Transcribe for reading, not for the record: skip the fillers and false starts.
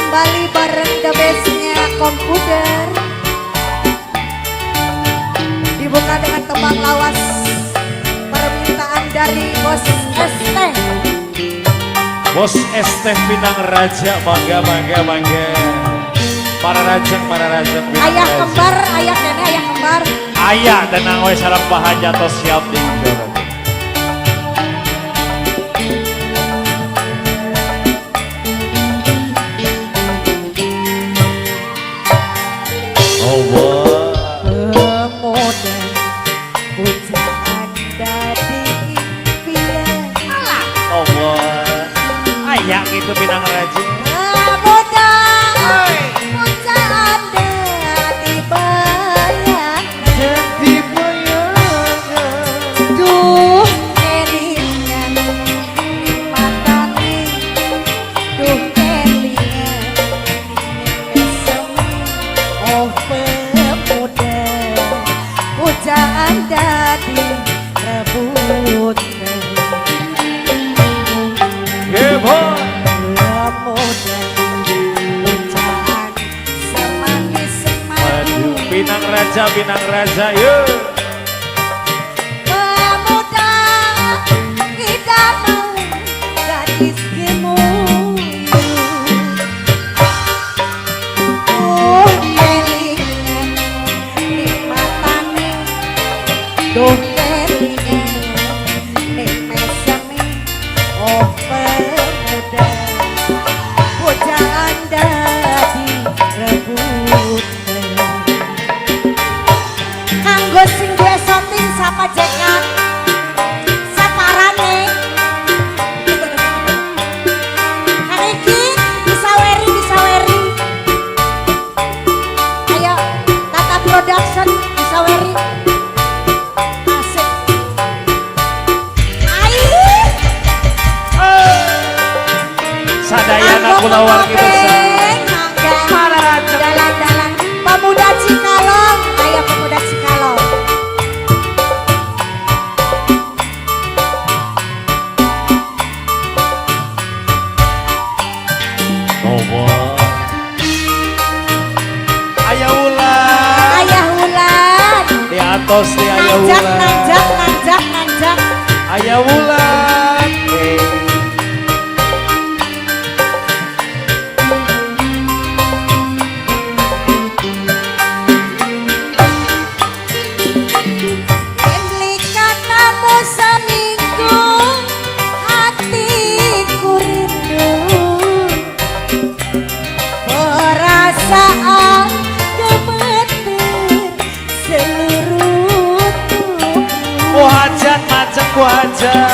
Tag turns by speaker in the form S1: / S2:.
S1: kembali bareng the bestnya komputer. Dibuka dengan tembang lawas permintaan dari Bos ST.
S2: Bos ST Pinang Raja, bangga. Para rajeng.
S1: Ayah kembar, ayah kene, ayah kembar.
S2: Ayah tenang we sareng bahan jatuh siap di jorok. Ayah gitu Pinang Raja. Pinang Raja, yuk.
S1: Pemuda tidak mau gadis gemuk. Kelingan di matane, kelingan di mesame. Oh pemuda, bocah Anda direbut. Kanggo sing duwe soting sapa jekan saparane. Kang iki bisa weri. Ayo Tata Production bisa weri. Asik. Ayo.
S2: Sadayana kula wargi bersama.
S1: Dalan-dalan pemuda Cikalong, ayo pemuda Cikalong.
S2: Ayah Wulan di atas di Ayah Wulan.
S1: Nanjak.
S2: Ayah Wulan.
S1: Enlikan namu seminggu hatiku rindu. Perasaan gemeter seluruh tubuh.
S2: Ku hajat macam ku hajat.